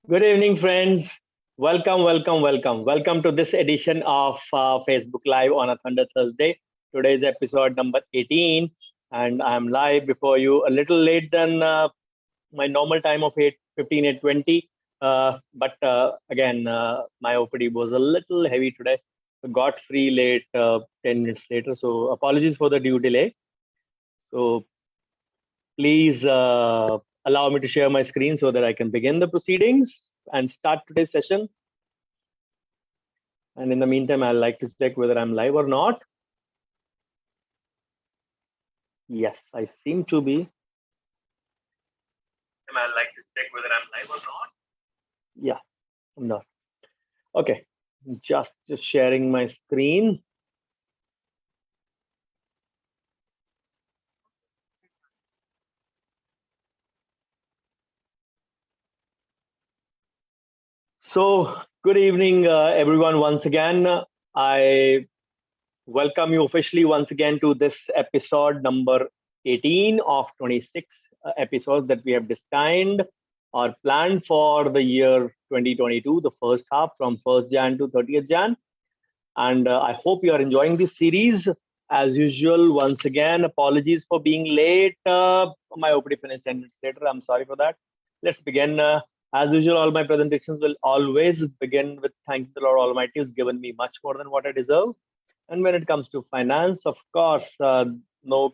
Good evening, friends. Welcome to this edition of Facebook Live on a Thunder Thursday. Today's episode number 18, and I'm live before you a little late than my normal time of 8:15, 8:20. But again, my OPD was a little heavy today. Got free late, 10 minutes later. So apologies for the due delay. So please allow me to share my screen so that I can begin the proceedings and start today's session. And in the meantime, I'd like to check whether I'm live or not. Yes, I seem to be. I'd like to check whether I'm live or not. Yeah, I'm not. Okay, just sharing my screen. So, good evening, everyone. Once again, I welcome you officially once again to this episode number 18 of 26 episodes that we have designed or planned for the year 2022, the first half from 1st Jan to 30th Jan. And I hope you are enjoying this series. As usual, once again, apologies for being late. My OPD finished 10 minutes later. I'm sorry for that. Let's begin. As usual, all my presentations will always begin with thanking the Lord Almighty who's given me much more than what I deserve. And when it comes to finance, of course, no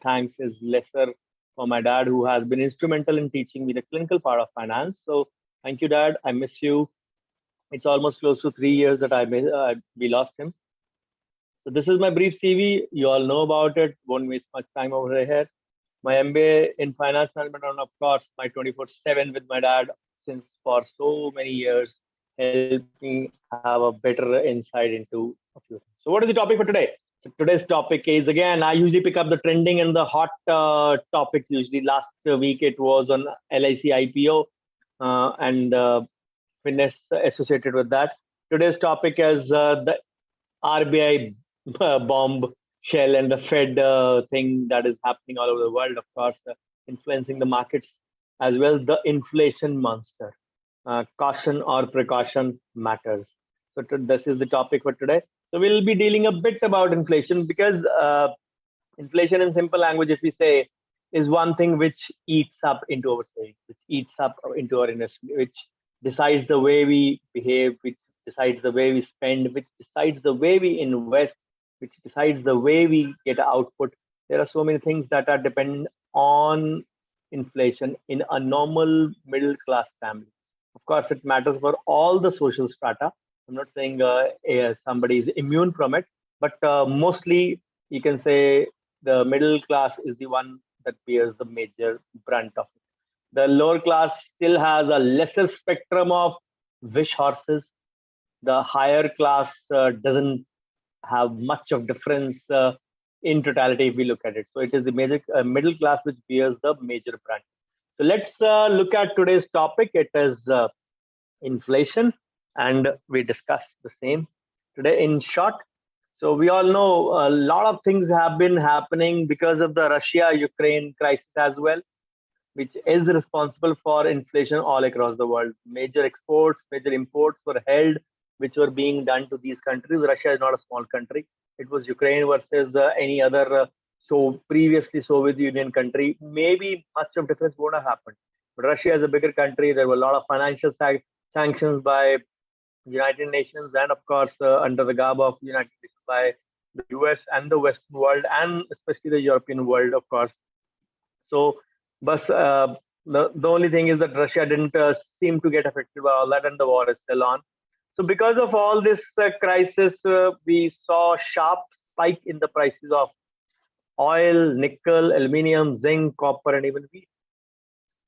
thanks is lesser for my dad, who has been instrumental in teaching me the clinical part of finance. So thank you, Dad. I miss you. It's almost close to 3 years that we lost him. So this is my brief CV. You all know about it. Won't waste much time over here. My MBA in finance management, and of course, my 24/7 with my dad since for so many years helped me have a better insight into a few things. So, what is the topic for today? So today's topic is again, I usually pick up the trending and the hot topic. Usually, last week it was on LIC IPO and fitness associated with that. Today's topic is the RBI bomb shell and the Fed thing that is happening all over the world, of course, influencing the markets as well. The inflation monster. Caution or precaution matters. So this is the topic for today. So we'll be dealing a bit about inflation because inflation, in simple language, if we say, is one thing which eats up into our savings, which eats up into our investment, which decides the way we behave, which decides the way we spend, which decides the way we invest, which decides the way we get output. There are so many things that are dependent on inflation in a normal middle class family. Of course, it matters for all the social strata. I'm not saying somebody is immune from it, but mostly you can say the middle class is the one that bears the major brunt of it. The lower class still has a lesser spectrum of wish horses. The higher class doesn't have much of difference in totality if we look at it. So it is the major middle class which bears the major brunt. So let's look at today's topic. It is inflation, and we discuss the same today in short. So we all know a lot of things have been happening because of the Russia-Ukraine crisis as well, which is responsible for inflation all across the world. Major exports, major imports were held, which were being done to these countries. Russia is not a small country. It was Ukraine versus any other so previously Soviet Union country. Maybe much of difference won't have happened. But Russia is a bigger country. There were a lot of financial sanctions by United Nations, and of course under the garb of United Nations by the US and the Western world, and especially the European world, of course. So, but the only thing is that Russia didn't seem to get affected by all that, and the war is still on. So, because of all this crisis, we saw sharp spike in the prices of oil, nickel, aluminium, zinc, copper, and even wheat.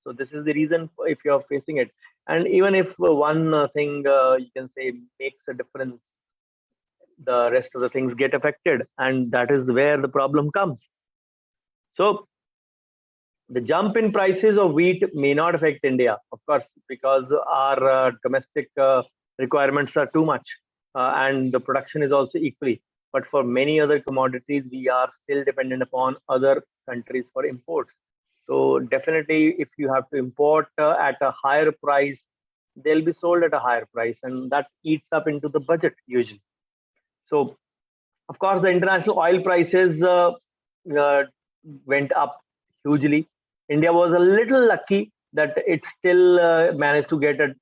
So this is the reason if you're facing it. And even if one thing you can say makes a difference, the rest of the things get affected. And that is where the problem comes. So the jump in prices of wheat may not affect India, of course, because our domestic requirements are too much and the production is also equally. But for many other commodities, we are still dependent upon other countries for imports. So definitely, if you have to import at a higher price, they'll be sold at a higher price, and that eats up into the budget usually. So, of course, the international oil prices uh, went up hugely. India was a little lucky that it still managed to get an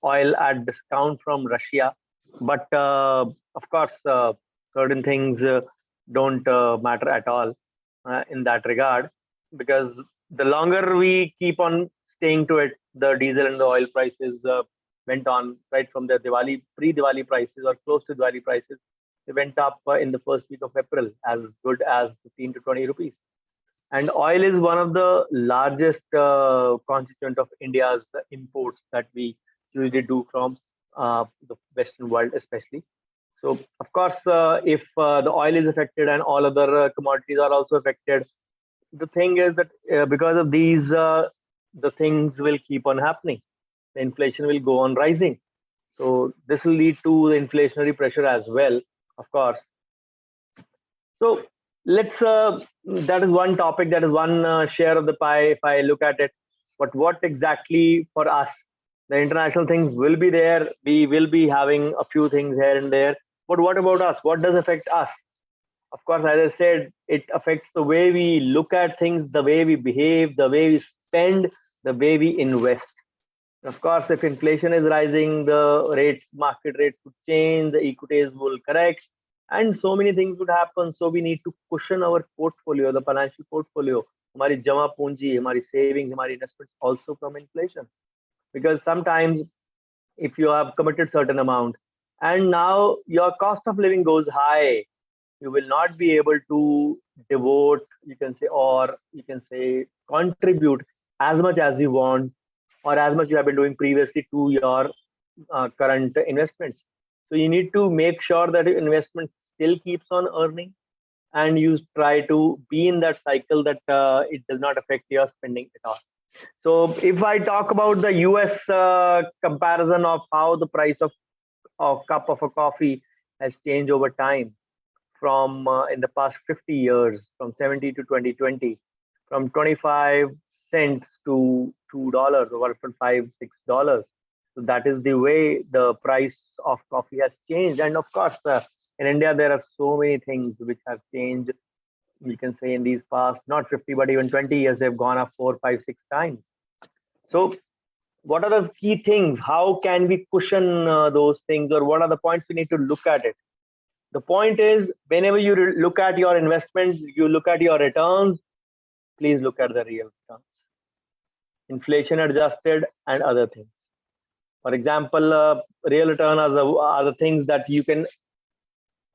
oil at discount from Russia. But of course, certain things don't matter at all in that regard, because the longer we keep on staying to it, the diesel and the oil prices went on right from the pre-Diwali prices or close to Diwali prices. They went up in the first week of April as good as 15 to 20 rupees. And oil is one of the largest constituent of India's imports that we usually do from the Western world, especially. So, of course, if the oil is affected and all other commodities are also affected, the thing is that because of these, the things will keep on happening. The inflation will go on rising. So, this will lead to the inflationary pressure as well, of course. So let's that is one topic, that is one share of the pie if I look at it. But what exactly for us? The international things will be there. We will be having a few things here and there. But what about us? What does affect us? Of course, as I said, it affects the way we look at things, the way we behave, the way we spend, the way we invest. Of course, if inflation is rising, the market rates would change, the equities will correct, and so many things would happen. So we need to cushion our portfolio, the financial portfolio, हमारी जमा पूंजी, हमारी savings, हमारी investments also from inflation. Because sometimes if you have committed certain amount and now your cost of living goes high, you will not be able to devote, you can say, or you can say contribute as much as you want or as much you have been doing previously to your current investments. So you need to make sure that your investment still keeps on earning, and you try to be in that cycle that it does not affect your spending at all. So if I talk about the US comparison of how the price of a cup of a coffee has changed over time from in the past 50 years, from 70 to 2020, from 25 cents to $2 or from $5, $6. So that is the way the price of coffee has changed. And of course, in India, there are so many things which have changed. We can say in these past, not 50, but even 20 years, they've gone up 4, 5, 6 times. So what are the key things? How can we cushion those things, or what are the points we need to look at it? The point is, whenever you look at your investments, you look at your returns, please look at the real returns, inflation adjusted and other things. For example, real return are the things that you can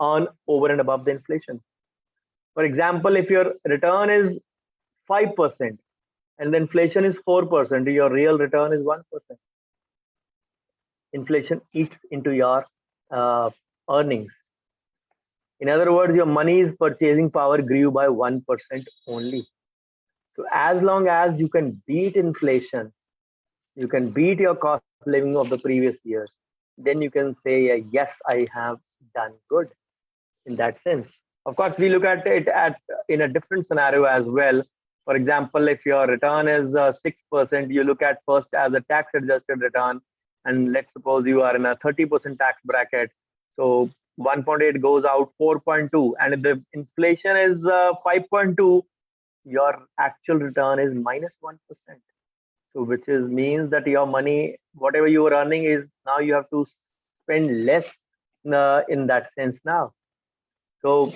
earn over and above the inflation. For example, if your return is 5% and the inflation is 4%, your real return is 1%. Inflation eats into your earnings. In other words, your money's purchasing power grew by 1% only. So as long as you can beat inflation, you can beat your cost of living of the previous years, then you can say, yes, I have done good in that sense. Of course, we look at it in a different scenario as well. For example, if your return is 6%, you look at first as a tax adjusted return. And let's suppose you are in a 30% tax bracket. So 1.8 goes out 4.2. And if the inflation is 5.2, your actual return is minus 1%. So which means that your money, whatever you are earning, is now you have to spend less in that sense now. So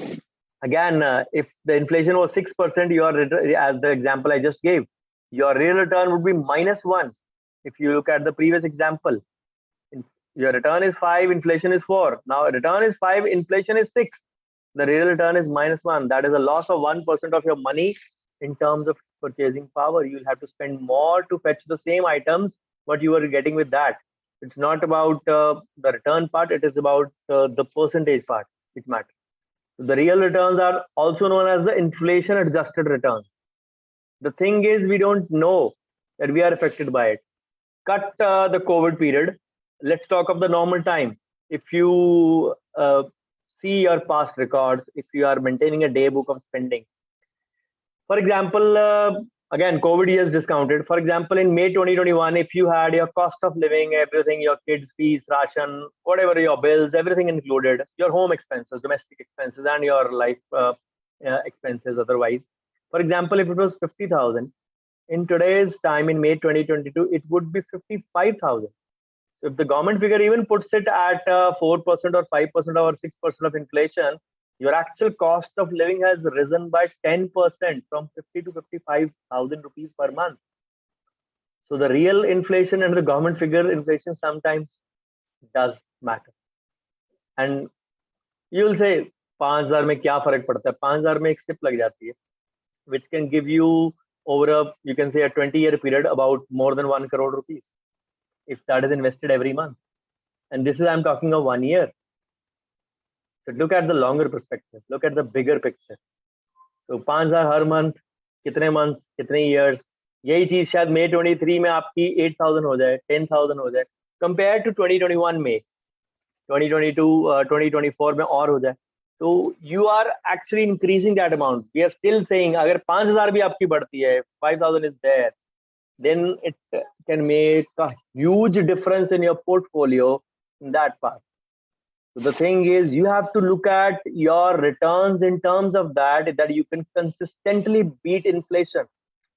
again, if the inflation was 6%, as the example I just gave, your real return would be -1. If you look at the previous example, your return is 5, inflation is 4. Now return is 5, inflation is 6. The real return is -1. That is a loss of 1% of your money in terms of purchasing power. You'll have to spend more to fetch the same items, what you are getting with that. It's not about the return part, it is about the percentage part which matters. So the real returns are also known as the inflation adjusted returns. The thing is, we don't know that we are affected by it. Cut the COVID period. Let's talk of the normal time. If you see your past records, if you are maintaining a day book of spending, for example, Again, COVID years discounted. For example, in May 2021, if you had your cost of living, everything, your kids' fees, ration, whatever your bills, everything included, your home expenses, domestic expenses, and your life expenses otherwise. For example, if it was 50,000, in today's time, in May 2022, it would be 55,000. So if the government figure even puts it at 4% or 5% or 6% of inflation, your actual cost of living has risen by 10% from 50 to 55,000 rupees per month. So the real inflation and the government figure inflation sometimes does matter. And you'll say 5,000 में क्या फर्क पड़ता है? 5,000 में एक SIP लग जाती है, which can give you over a, you can say, a 20-year period about more than 1 crore rupees if that is invested every month. And this is, I'm talking of 1 year. So look at the longer perspective, look at the bigger picture. So 5,000 her month, कितने months, कितने years, यही चीज शायद May 23 में आपकी 8,000 हो जाए, 10,000 हो जाए, compared to 2021 में, 2022, 2024 में और हो जाए. So you are actually increasing that amount. We are still saying अगर 5,000 भी आपकी बढ़ती है, 5,000 is there, then it can make a huge difference in your portfolio in that part. So the thing is, you have to look at your returns in terms of that you can consistently beat inflation.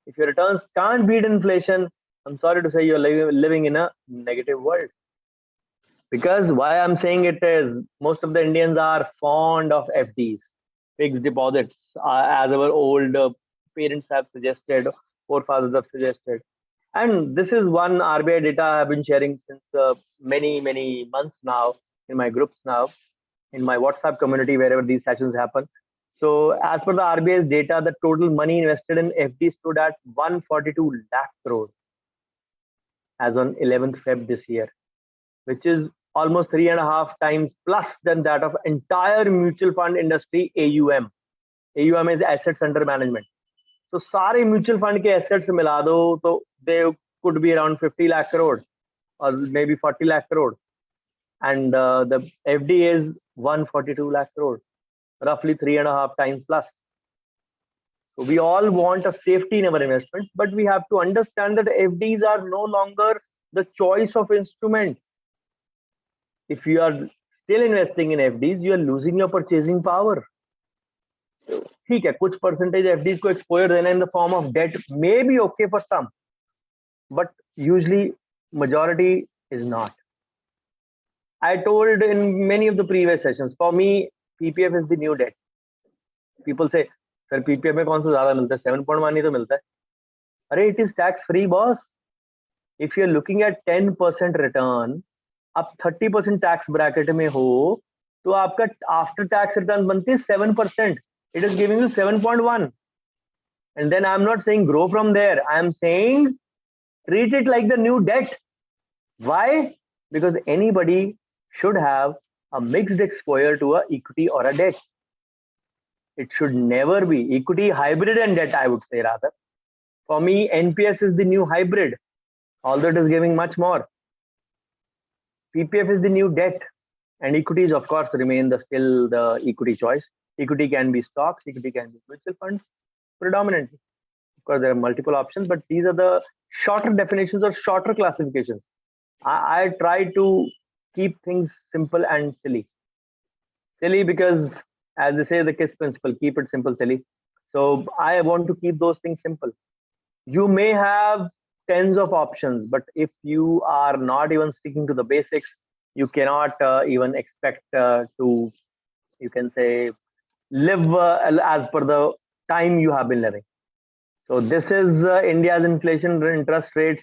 If your returns can't beat inflation, I'm sorry to say you're living in a negative world. Because why I'm saying it is, most of the Indians are fond of FDs, fixed deposits, as our old parents have suggested, forefathers have suggested. And this is one RBI data I've been sharing since many months now, in my groups now, in my WhatsApp community, wherever these sessions happen. So as per the RBI's data, the total money invested in FD stood at 142 lakh crore as on 11th Feb this year, which is almost 3.5 times plus than that of entire mutual fund industry AUM. AUM is assets under management. So सारे mutual fund के assets मिला दो तो they could be around 50 lakh crore or maybe 40 lakh crore. And the FD is 142 lakh crore, roughly 3.5 times plus. So we all want a safety in our investments, but we have to understand that FDs are no longer the choice of instrument. If you are still investing in FDs, you are losing your purchasing power. ठीक है, कुछ percentage FDs को exposure देना in the form of debt may be okay for some, but usually majority is not. I told in many of the previous sessions, for me, PPF is the new debt. People say, sir, PPF में कौन सा ज़्यादा मिलता है? 7.1 ही तो मिलता है. अरे, it is tax free, boss. If you're looking at 10% return, आप 30% tax bracket में हो, तो आपका after tax return बनती है 7%. It is giving you 7.1. And then I'm not saying grow from there. I'm saying treat it like the new debt. Why? Because anybody should have a mixed exposure to a equity or a debt. It should never be equity, hybrid and debt, I would say rather. For me, NPS is the new hybrid, although it is giving much more. PPF is the new debt, and equities, of course, remain still the equity choice. Equity can be stocks, equity can be mutual funds, predominantly. Of course, there are multiple options, but these are the shorter definitions or shorter classifications. I try to keep things simple and silly. Silly because, as they say, the KISS principle, keep it simple, silly. So I want to keep those things simple. You may have tens of options, but if you are not even sticking to the basics, you cannot even expect to, you can say, live as per the time you have been living. So this is India's inflation interest rates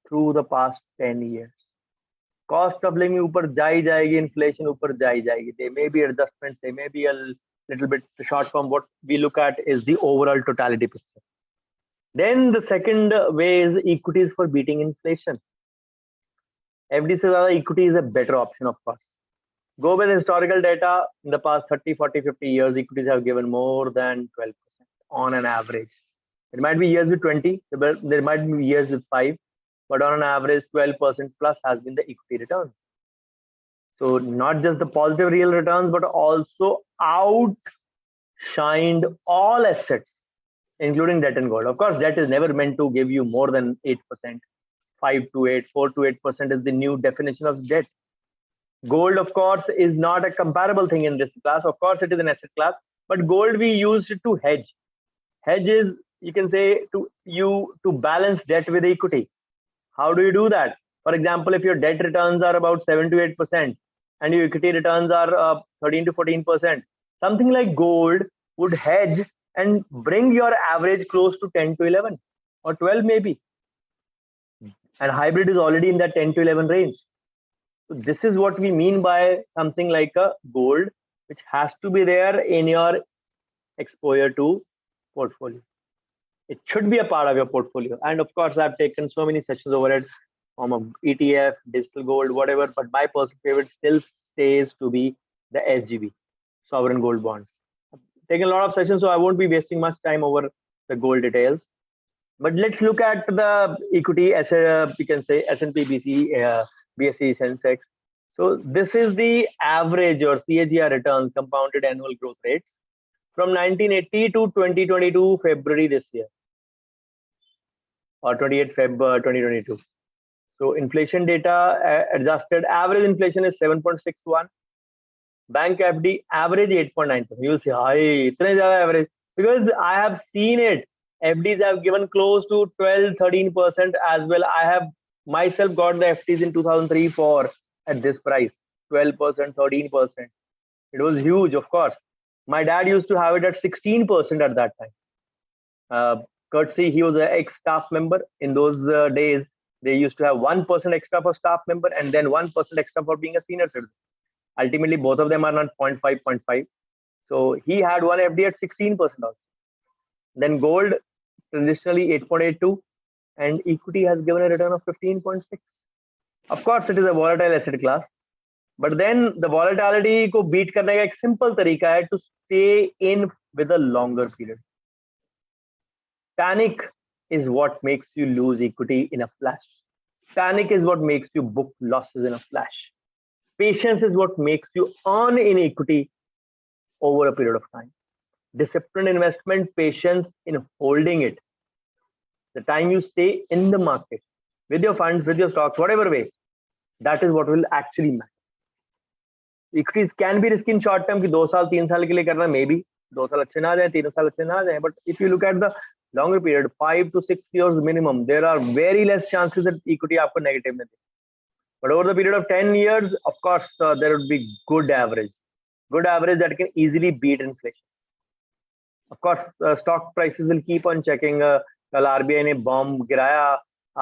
through the past 10 years. Cost of living ऊपर जाई जाएगी, inflation ऊपर जाई जाएगी. There may be adjustments, there may be a little bit short form. What we look at is the overall totality picture. Then the second way is equities for beating inflation. FD से ज़्यादा equity is a better option, of course. Go with historical data. In the past 30, 40, 50 years, equities have given more than 12% on an average. There might be years with 20, there might be years with 5, but on an average, 12% plus has been the equity returns. So not just the positive real returns, but also outshined all assets including debt and gold. Of course, debt is never meant to give you more than 8%. 5 to 8, 4 to 8% is the new definition of debt. Gold, of course, is not a comparable thing in this class. Of course, it is an asset class, but gold we used to hedge. Hedge is, you can say, to balance debt with equity. How do you do that? For example, if your debt returns are about 7 to 8% and your equity returns are 13 to 14%, something like gold would hedge and bring your average close to 10 to 11 or 12 maybe. And hybrid is already in that 10 to 11 range. So this is what we mean by something like a gold, which has to be there in your exposure to portfolio. It should be a part of your portfolio. And of course, I've taken so many sessions over it from a ETF, digital gold, whatever. But my personal favorite still stays to be the SGB, sovereign gold bonds. I've taken a lot of sessions, so I won't be wasting much time over the gold details. But let's look at the equity as we can say S&P, BSE, Sensex. So this is the average or CAGR returns, compounded annual growth rates from 1980 to 2022 February this year, or 28 Feb 2022. So inflation data adjusted average inflation is 7.61. Bank FD average 8.9%. You'll say, "Hi, itne zyada average." Because I have seen it. FDs have given close to 12-13% as well. I have myself got the FDs in 2003-4 at this price, 12%, 13%. It was huge, of course. My dad used to have it at 16% at that time. Courtesy, he was an ex-staff member. In those days, they used to have 1% extra for staff member and then 1% extra for being a senior citizen. Ultimately, both of them are not 0.5, 0.5. So he had one FD at 16% also. Then gold, traditionally 8.82, and equity has given a return of 15.6. Of course, it is a volatile asset class, but then the volatility को beat करने का एक simple तरीका है to stay in with a longer period. Panic is what makes you lose equity in a flash. Panic is what makes you book losses in a flash. Patience is what makes you earn in equity over a period of time. Disciplined investment, patience in holding it. The time you stay in the market with your funds, with your stocks, whatever way, that is what will actually matter. Equities can be risky in short term, कि 2 साल 3 साल के लिए करना, maybe 2 साल अच्छे ना जाए, 3 साल अच्छे ना जाए. But if you look at the longer period, 5 to 6 years minimum, there are very less chances that equity आपको negative में दे. But over the period of 10 years, of course, there would be good average that can easily beat inflation. Of course, stock prices will keep on checking. कल RBI ने bomb गिराया,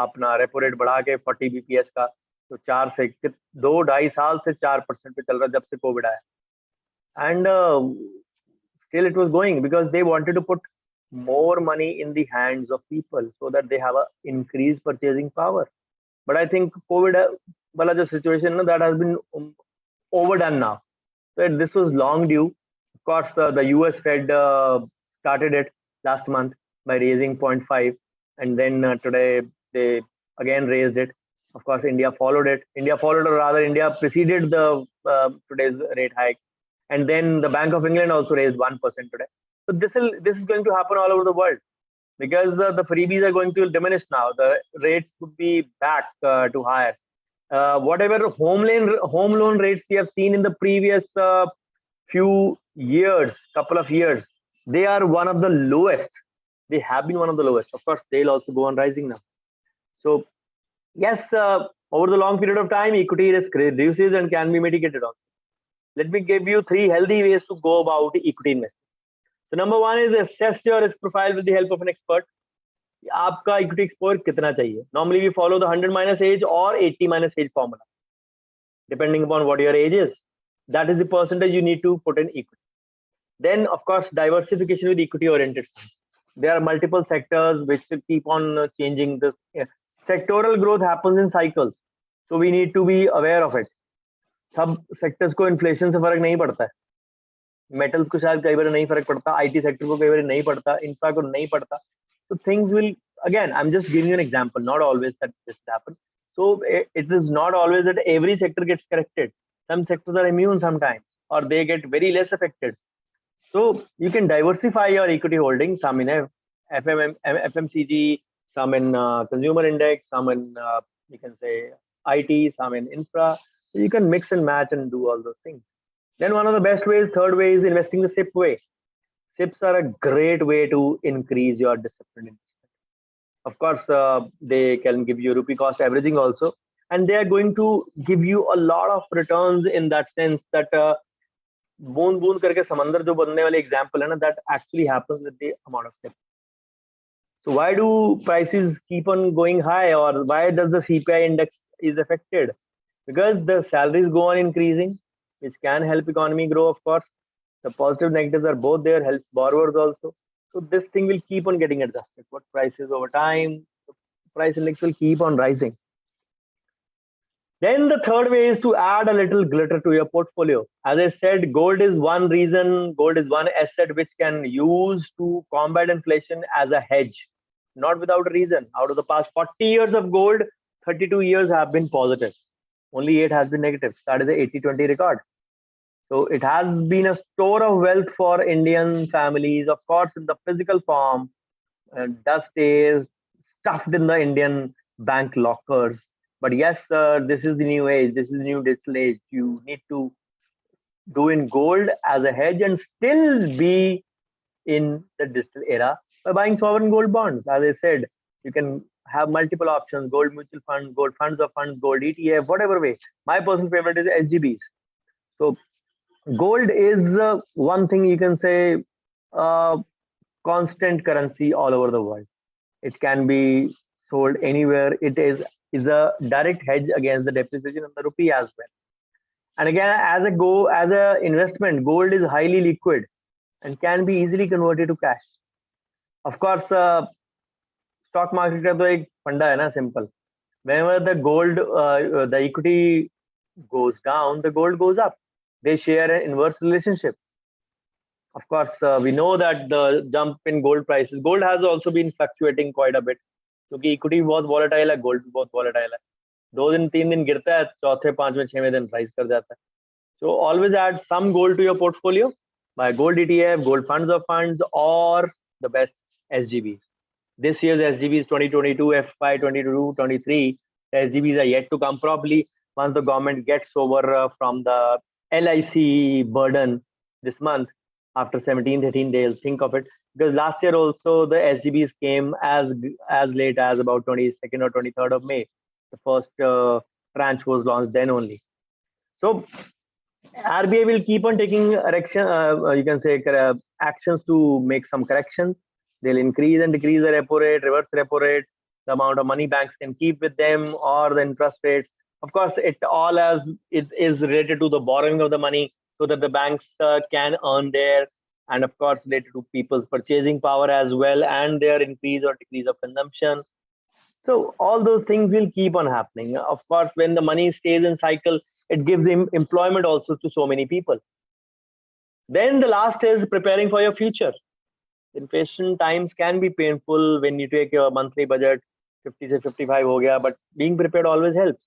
अपना repo rate बढ़ा के 40 BPS का, तो 4 से 2-2.5 साल से 4% पे चल रहा जब से कोविड आया. And still it was going because they wanted to put more money in the hands of people so that they have a increased purchasing power. But I think COVID wala jo situation that has been overdone now. So this was long due. Of course, the US Fed started it last month by raising 0.5, and then today they again raised it. Of course, India followed it. Or rather, India preceded the today's rate hike, and then the Bank of England also raised 1% today. So this is going to happen all over the world because the freebies are going to diminish now. The rates would be back to higher. Whatever home loan rates we have seen in the previous couple of years, they are one of the lowest. They have been one of the lowest. Of course, they'll also go on rising now. So yes, over the long period of time, equity risk reduces and can be mitigated also. Let me give you 3 healthy ways to go about equity investing. So number 1 is assess your risk profile with the help of an expert. आपका equity exposure कितना चाहिए? Normally we follow the 100 minus age or 80 minus age formula, depending upon what your age is. That is the percentage you need to put in equity. Then, of course, diversification with equity-oriented funds. There are multiple sectors which keep on changing. This sectoral growth happens in cycles, so we need to be aware of it. सब sectors को inflation से फर्क नहीं पड़ता है. Metals को शायद कई बार नहीं फर्क पड़ता, IT sector को कई बार नहीं पड़ता, infra को नहीं पड़ता. So things will, again, I'm just giving you an example. Not always that this happens. So it is not always that every sector gets corrected. Some sectors are immune sometimes, or they get very less affected. So you can diversify your equity holdings, some in a FMCG, some in consumer index, some in you can say IT, some in infra. So you can mix and match and do all those things. Then one of the best ways, third way, is investing the SIP way. SIPs are a great way to increase your discipline. Of course, they can give you rupee cost averaging also, and they are going to give you a lot of returns in that sense that बूंद बूंद करके समंदर जो बनने वाले example है ना, that actually happens with the amount of SIP. So why do prices keep on going high, or why does the CPI index is affected? Because the salaries go on increasing, which can help economy grow. Of course, the positive negatives are both there, helps borrowers also. So this thing will keep on getting adjusted. What prices over time, the price index will keep on rising. Then the third way is to add a little glitter to your portfolio. As I said, gold is one asset which can use to combat inflation as a hedge. Not without a reason. Out of the past 40 years of gold, 32 years have been positive. Only 8 has been negative. That is the 80-20 record. So it has been a store of wealth for Indian families, of course, in the physical form, does stay stuffed in the Indian bank lockers. But yes, this is the new age. This is the new digital age. You need to do in gold as a hedge and still be in the digital era by buying sovereign gold bonds. As I said, you can have multiple options: gold mutual funds, gold funds of funds, gold ETF, whatever way. My personal favorite is SGBs. So gold is one thing you can say constant currency all over the world. It can be sold anywhere. It is a direct hedge against the depreciation of the rupee as well. And again, as a investment, gold is highly liquid and can be easily converted to cash. Of course, stock market का तो एक फंडा है ना, simple. Whenever the gold, the equity goes down, the gold goes up. They share an inverse relationship. Of course, we know that the jump in gold prices, gold has also been fluctuating quite a bit. क्योंकि equity बहुत volatile है, gold भी बहुत volatile है. 2 दिन 3 दिन गिरता है, चौथे 5वें 6वें दिन प्राइस कर जाता है. So always add some gold to your portfolio by gold ETF, gold funds of funds, or the best SGBs. This year's SGBs 2022, FY 22-23, the SGBs are yet to come probably once the government gets over from the LIC burden this month. After 17-18 days, think of it. Because last year also the SGBs came as late as about 22nd or 23rd of May. The first tranche was launched then only. So RBI will keep on taking you can say actions to make some corrections. They'll increase and decrease the repo rate, reverse repo rate, the amount of money banks can keep with them, or the interest rates. Of course, it all is related to the borrowing of the money, so that the banks can earn there, and of course related to people's purchasing power as well, and their increase or decrease of consumption. So all those things will keep on happening. Of course, when the money stays in cycle, it gives employment also to so many people. Then the last is preparing for your future. Inflation times can be painful when you take your monthly budget, 50 to 55 ho gaya, but being prepared always helps.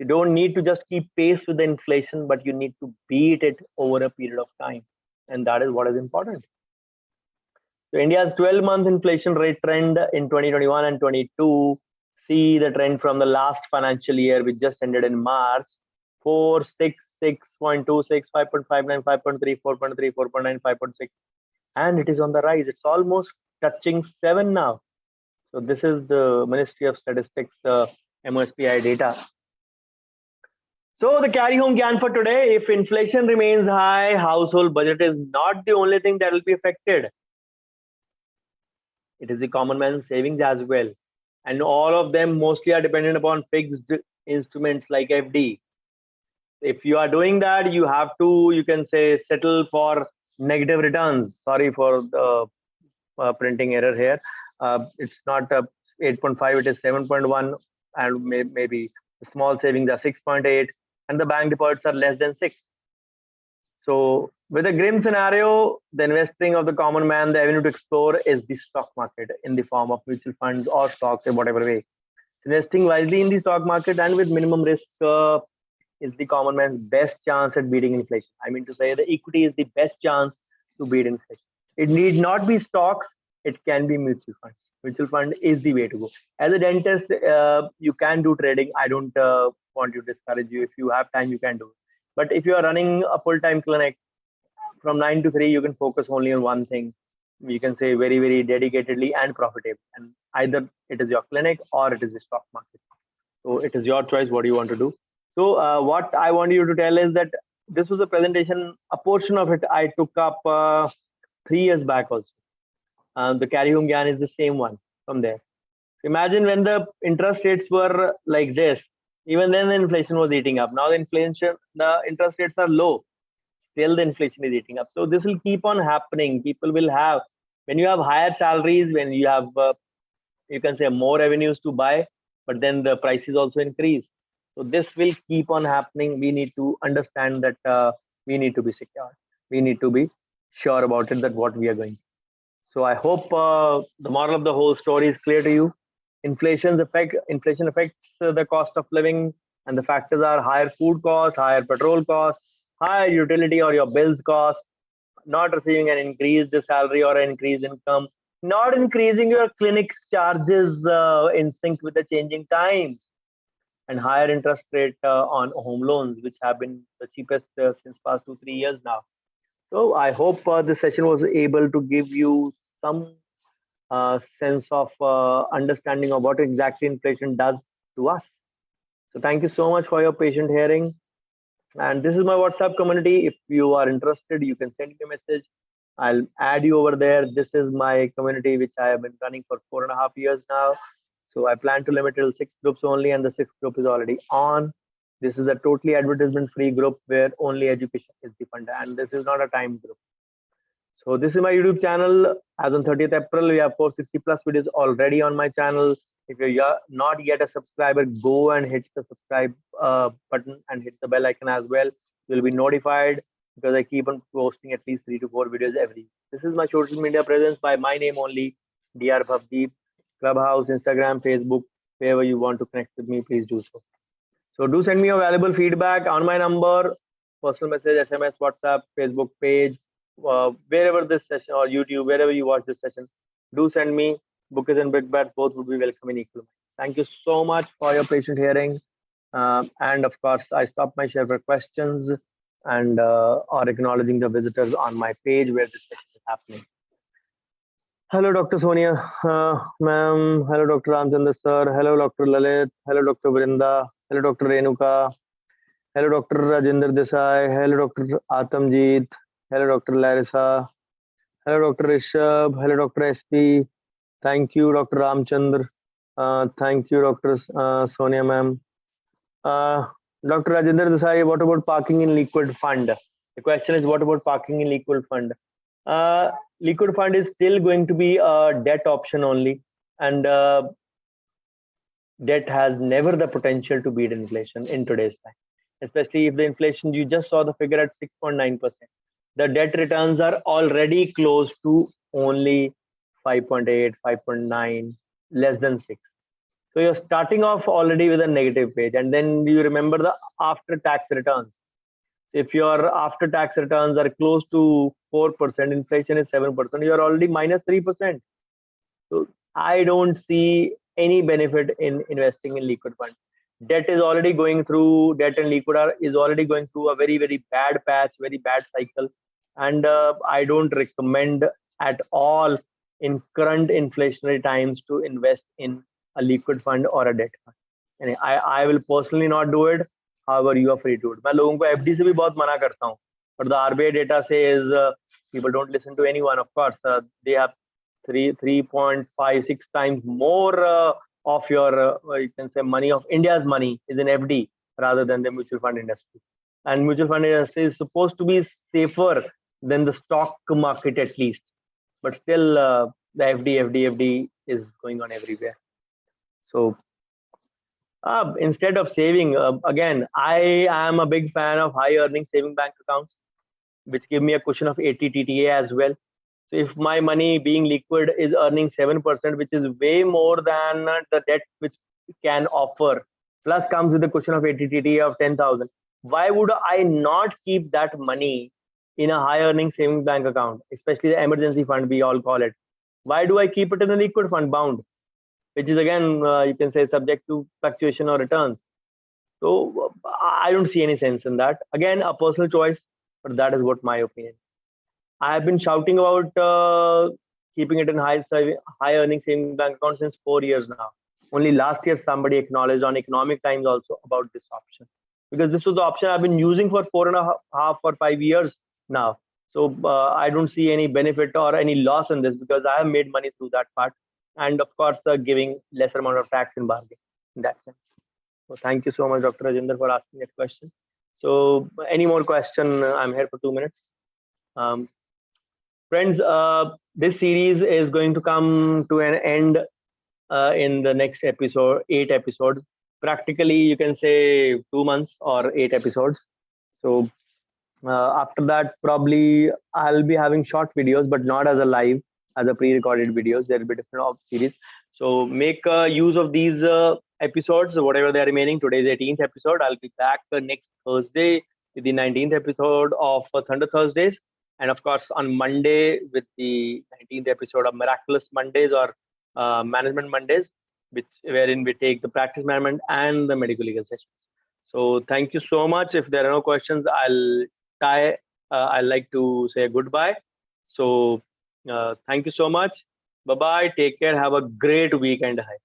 You don't need to just keep pace with the inflation, but you need to beat it over a period of time. And that is what is important. So India's 12-month inflation rate trend in 2021 and 22, see the trend from the last financial year, which just ended in March: 4, 6, 6.26, 5.59, 5.3, 4.3, 4.9, 5.6. And it is on the rise. It's almost touching 7 now. So this is the Ministry of Statistics MOSPI data. So the carry home Gyaan for today: if inflation remains high, household budget is not the only thing that will be affected. It is the common man's savings as well. And all of them mostly are dependent upon fixed instruments like FD. If you are doing that, you have to, you can say, settle for negative returns. Sorry for the printing error here. It's not 8.5, it is 7.1, and maybe the small savings are 6.8, and the bank deposits are less than 6. So with a grim scenario, the investing of the common man, the avenue to explore is the stock market in the form of mutual funds or stocks in whatever way. Investing wisely in the stock market and with minimum risk is the common man's best chance at beating inflation. I mean to say, the equity is the best chance to beat inflation. It need not be stocks. it can be mutual funds. Mutual fund is the way to go. As a dentist, you can do trading. I don't want to discourage you. If you have time, you can do it. But if you are running a full-time clinic from 9 to 3, you can focus only on one thing. You can say very, very dedicatedly and profitable. And either it is your clinic or it is the stock market. So it is your choice what you want to do. So what I want you to tell is that this was a presentation, a portion of it I took up 3 years back also. The carry home Gyaan is the same one from there. Imagine when the interest rates were like this, even then the inflation was eating up. Now the interest rates are low, still the inflation is eating up. So this will keep on happening. People will have, when you have higher salaries, when you have, you can say more revenues to buy, but then the prices also increase. So this will keep on happening. We need to understand that we need to be secure. We need to be sure about it, that what we are going. So I hope the moral of the whole story is clear to you. Inflation affects the cost of living, and the factors are higher food cost, higher petrol cost, higher utility or your bills cost, not receiving an increased salary or an increased income, not increasing your clinic charges in sync with the changing times, and higher interest rate on home loans, which have been the cheapest since past 2-3 years now. So I hope this session was able to give you some sense of understanding of what exactly inflation does to us. So thank you so much for your patient hearing. And this is my WhatsApp community. If you are interested, you can send me a message. I'll add you over there. This is my community, which I have been running for 4.5 years now. So I plan to limit it to 6 groups only, and the 6th group is already on. This is a totally advertisement-free group where only education is the fund, and this is not a time group. So this is my YouTube channel. As on 30th April, we have 460 plus videos already on my channel. If you're not yet a subscriber, go and hit the subscribe button and hit the bell icon as well. You'll be notified because I keep on posting at least 3 to 4 videos every. This is my social media presence by my name only, Dr. Bhavdeep. Clubhouse, Instagram, Facebook, wherever you want to connect with me, please do so. So do send me your valuable feedback on my number, personal message, SMS, WhatsApp, Facebook page, wherever this session, or YouTube, wherever you watch this session, do send me. Bookies and big bats both would be welcome in equal. Thank you so much for your patient hearing. And of course, I stop my share for questions and or acknowledging the visitors on my page where this session is happening. Hello, Dr. Sonia, ma'am. Hello, Dr. Ramchandra sir. Hello, Dr. Lalit. Hello, Dr. Vrinda. Hello, Dr. Renuka. Hello, Dr. Rajinder Desai. Hello, Dr. Atamjeet. Hello, Dr. Larissa. Hello, Dr. Rishabh. Hello, Dr. SP. Thank you, Dr. Ramchandra. Thank you, Dr. Sonia, ma'am. Dr. Rajinder Desai, what about parking in liquid fund? The question is, what about parking in liquid fund? Liquid fund is still going to be a debt option only, and debt has never the potential to beat inflation in today's time, especially if the inflation, you just saw the figure at 6.9%. The debt returns are already close to only 5.8, 5.9, less than 6. So you're starting off already with a negative page, and then you remember the after tax returns. If your after tax returns are close to 4%, inflation is 7%, you're already minus 3%. So I don't see any benefit in investing in liquid fund. Debt is already going through, debt and liquid is already going through a very, very bad patch, very bad cycle. And I don't recommend at all in current inflationary times to invest in a liquid fund or a debt fund. And I will personally not do it. However, you are free to do it. मैं लोगों को FD से भी बहुत मना करता हूँ. But the RBI data says people don't listen to anyone. Of course, they have 3.56 times more of your, you can say, money of India's money is in FD rather than the mutual fund industry. And mutual fund industry is supposed to be safer than the stock market at least. But still, the FD is going on everywhere. So instead of saving, again, I am a big fan of high earning saving bank accounts, which give me a cushion of 80 TTA as well. So if my money being liquid is earning 7%, which is way more than the debt which can offer, plus comes with a cushion of 80 TTA of 10,000, why would I not keep that money in a high earning saving bank account, especially the emergency fund, we all call it? Why do I keep it in a liquid fund bound, which is again, you can say, subject to fluctuation or returns? So I don't see any sense in that. Again, a personal choice, but that is what my opinion. I have been shouting about keeping it in high earning savings bank account since 4 years now. Only last year somebody acknowledged on Economic Times also about this option, because this was the option I've been using for 4.5 or 5 years now. So I don't see any benefit or any loss in this, because I have made money through that part, and of course giving lesser amount of tax in bargain in that sense. So thank you so much, Dr. Rajinder, for asking that question. So any more question? I'm here for 2 minutes. Um, Friends, this series is going to come to an end in the next episode, 8 episodes. Practically, you can say 2 months or 8 episodes. So after that, probably I'll be having short videos, but not as a live, as a pre-recorded videos. There will be different series. So make use of these episodes, whatever they're remaining. Today's 18th episode. I'll be back next Thursday with the 19th episode of Thunder Thursdays. And of course, on Monday with the 19th episode of Miraculous Mondays or Management Mondays, wherein we take the practice management and the medical legal sessions. So thank you so much. If there are no questions, I'd like to say goodbye. So thank you so much. Bye bye. Take care. Have a great weekend ahead.